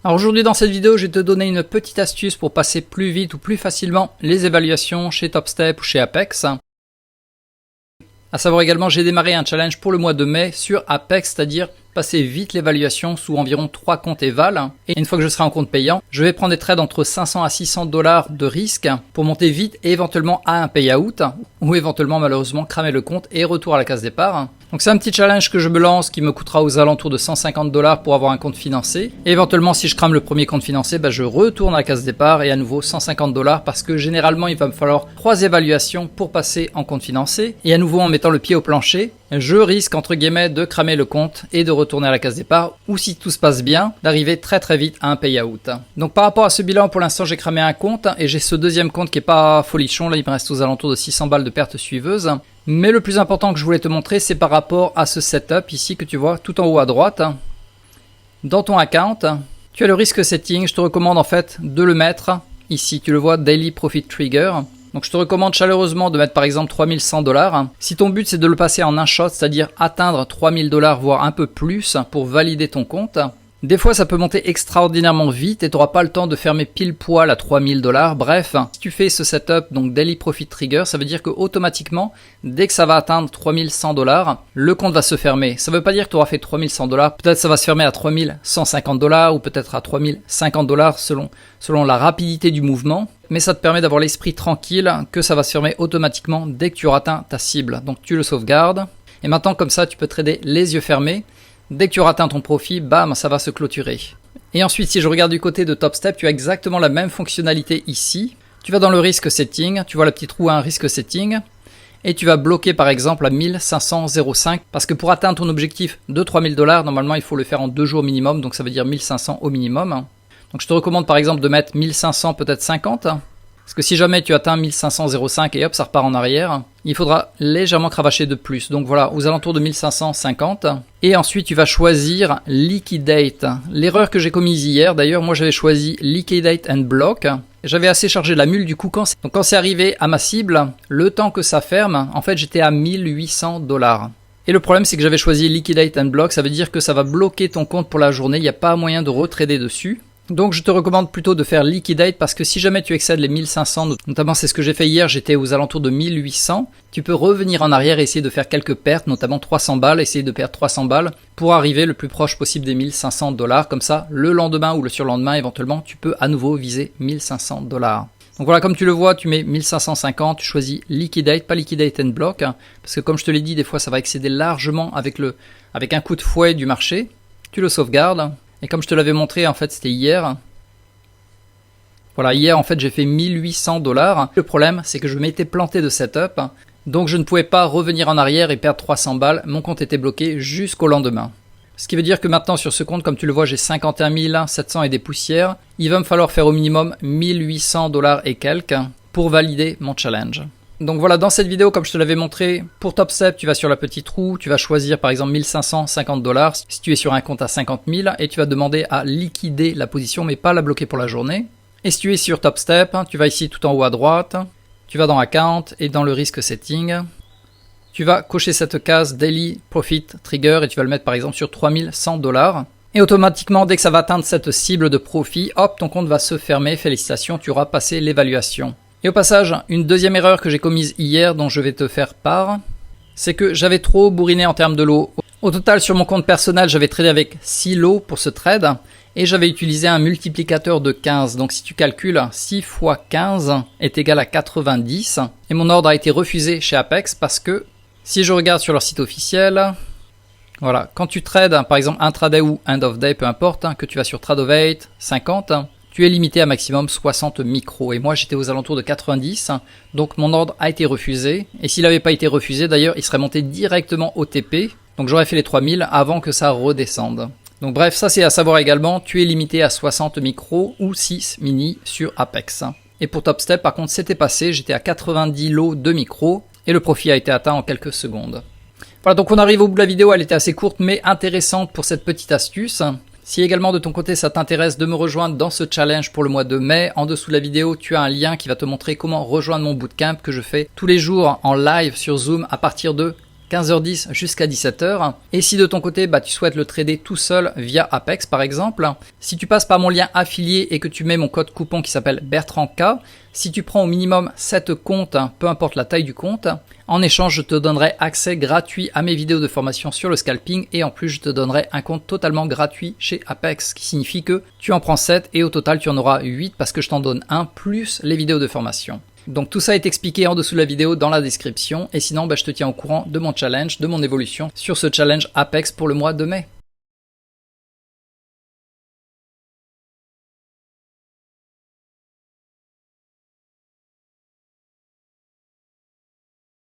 Alors aujourd'hui dans cette vidéo, je vais te donner une petite astuce pour passer plus vite ou plus facilement les évaluations chez TopStep ou chez Apex. À savoir également, j'ai démarré un challenge pour le mois de mai sur Apex, c'est-à-dire passer vite l'évaluation sous environ 3 comptes éval. Et une fois que je serai en compte payant, je vais prendre des trades entre 500 à 600 dollars de risque pour monter vite et éventuellement à un payout ou éventuellement malheureusement cramer le compte et retour à la case départ. Donc c'est un petit challenge que je me lance qui me coûtera aux alentours de 150 dollars pour avoir un compte financé. Et éventuellement si je crame le premier compte financé, je retourne à la case départ et à nouveau 150 dollars parce que généralement il va me falloir 3 évaluations pour passer en compte financé. Et à nouveau en mettant le pied au plancher, je risque entre guillemets de cramer le compte et de retourner à la case départ ou si tout se passe bien, d'arriver très vite à un payout. Donc par rapport à ce bilan, pour l'instant j'ai cramé un compte et j'ai ce deuxième compte qui est pas folichon, là il me reste aux alentours de 600 balles de pertes suiveuses. Mais le plus important que je voulais te montrer, c'est par rapport à ce setup ici que tu vois tout en haut à droite. Dans ton account, tu as le risk setting, je te recommande en fait de le mettre ici, tu le vois, Daily Profit Trigger. Donc je te recommande chaleureusement de mettre par exemple 3100 dollars. Si ton but c'est de le passer en un shot, c'est-à-dire atteindre 3000 dollars voire un peu plus pour valider ton compte, des fois ça peut monter extraordinairement vite et tu n'auras pas le temps de fermer pile poil à 3000 dollars. Bref, si tu fais ce setup, donc Daily Profit Trigger, ça veut dire que automatiquement, dès que ça va atteindre 3100 dollars, le compte va se fermer. Ça veut pas dire que tu auras fait 3100 dollars, peut-être ça va se fermer à 3150 dollars ou peut-être à 3050 dollars selon la rapidité du mouvement. Mais ça te permet d'avoir l'esprit tranquille que ça va se fermer automatiquement dès que tu auras atteint ta cible. Donc tu le sauvegardes. Et maintenant comme ça, tu peux trader les yeux fermés. Dès que tu auras atteint ton profit, bam, ça va se clôturer. Et ensuite, si je regarde du côté de TopStep, tu as exactement la même fonctionnalité ici. Tu vas dans le risk setting, tu vois la petite roue à un risk setting, et tu vas bloquer par exemple à 1500,05 parce que pour atteindre ton objectif de 3000 dollars, normalement il faut le faire en 2 jours minimum, donc ça veut dire 1500 au minimum. Donc je te recommande par exemple de mettre 1500 peut-être 50. Parce que si jamais tu atteins 1500,05 et hop, ça repart en arrière, il faudra légèrement cravacher de plus. Donc voilà, aux alentours de 1550. Et ensuite, tu vas choisir Liquidate. L'erreur que j'ai commise hier, d'ailleurs, moi j'avais choisi Liquidate and Block. J'avais assez chargé la mule du coup. Quand c'est arrivé à ma cible, le temps que ça ferme, en fait, j'étais à 1800 dollars. Et le problème, c'est que j'avais choisi Liquidate and Block. Ça veut dire que ça va bloquer ton compte pour la journée. Il n'y a pas moyen de retrader dessus. Donc je te recommande plutôt de faire Liquidate parce que si jamais tu excèdes les 1500, notamment c'est ce que j'ai fait hier, j'étais aux alentours de 1800, tu peux revenir en arrière et essayer de faire quelques pertes, notamment 300 balles, essayer de perdre 300 balles pour arriver le plus proche possible des 1500 dollars. Comme ça, le lendemain ou le surlendemain, éventuellement, tu peux à nouveau viser 1500 dollars. Donc voilà, comme tu le vois, tu mets 1550, tu choisis Liquidate, pas Liquidate and Block, parce que comme je te l'ai dit, des fois ça va excéder largement avec un coup de fouet du marché. Tu le sauvegardes. Et comme je te l'avais montré, en fait, c'était hier. Voilà, hier, en fait, j'ai fait 1800 dollars. Le problème, c'est que je m'étais planté de setup. Donc, je ne pouvais pas revenir en arrière et perdre 300 balles. Mon compte était bloqué jusqu'au lendemain. Ce qui veut dire que maintenant, sur ce compte, comme tu le vois, j'ai 51 700 et des poussières. Il va me falloir faire au minimum 1800 dollars et quelques pour valider mon challenge. Donc voilà, dans cette vidéo, comme je te l'avais montré, pour TopStep, tu vas sur la petite roue, tu vas choisir par exemple 1550 dollars si tu es sur un compte à 50 000 et tu vas demander à liquider la position mais pas la bloquer pour la journée. Et si tu es sur TopStep, tu vas ici tout en haut à droite, tu vas dans Account et dans le Risk Setting, tu vas cocher cette case Daily Profit Trigger et tu vas le mettre par exemple sur 3100 dollars. Et automatiquement, dès que ça va atteindre cette cible de profit, hop, ton compte va se fermer, félicitations, tu auras passé l'évaluation. Et au passage, une deuxième erreur que j'ai commise hier dont je vais te faire part, c'est que j'avais trop bourriné en termes de lot. Au total, sur mon compte personnel, j'avais tradé avec 6 lots pour ce trade et j'avais utilisé un multiplicateur de 15. Donc si tu calcules, 6 fois 15 est égal à 90 et mon ordre a été refusé chez Apex parce que si je regarde sur leur site officiel, voilà, quand tu trades par exemple intraday ou end of day, peu importe, que tu vas sur Trade-O-Vate 50, tu es limité à maximum 60 micros. Et moi, j'étais aux alentours de 90. Donc, mon ordre a été refusé. Et s'il n'avait pas été refusé, d'ailleurs, il serait monté directement au TP. Donc, j'aurais fait les 3000 avant que ça redescende. Donc, bref, ça, c'est à savoir également. Tu es limité à 60 micros ou 6 mini sur Apex. Et pour TopStep, par contre, c'était passé. J'étais à 90 lots de micros. Et le profit a été atteint en quelques secondes. Voilà, donc on arrive au bout de la vidéo. Elle était assez courte, mais intéressante pour cette petite astuce. Si également de ton côté ça t'intéresse de me rejoindre dans ce challenge pour le mois de mai, en dessous de la vidéo tu as un lien qui va te montrer comment rejoindre mon bootcamp que je fais tous les jours en live sur Zoom à partir de 15h10 jusqu'à 17h. Et si de ton côté, tu souhaites le trader tout seul via Apex par exemple, si tu passes par mon lien affilié et que tu mets mon code coupon qui s'appelle BertrandK, si tu prends au minimum 7 comptes, peu importe la taille du compte, en échange, je te donnerai accès gratuit à mes vidéos de formation sur le scalping et en plus, je te donnerai un compte totalement gratuit chez Apex, ce qui signifie que tu en prends 7 et au total, tu en auras 8 parce que je t'en donne un plus les vidéos de formation. Donc tout ça est expliqué en dessous de la vidéo dans la description et sinon, je te tiens au courant de mon challenge, de mon évolution sur ce challenge Apex pour le mois de mai.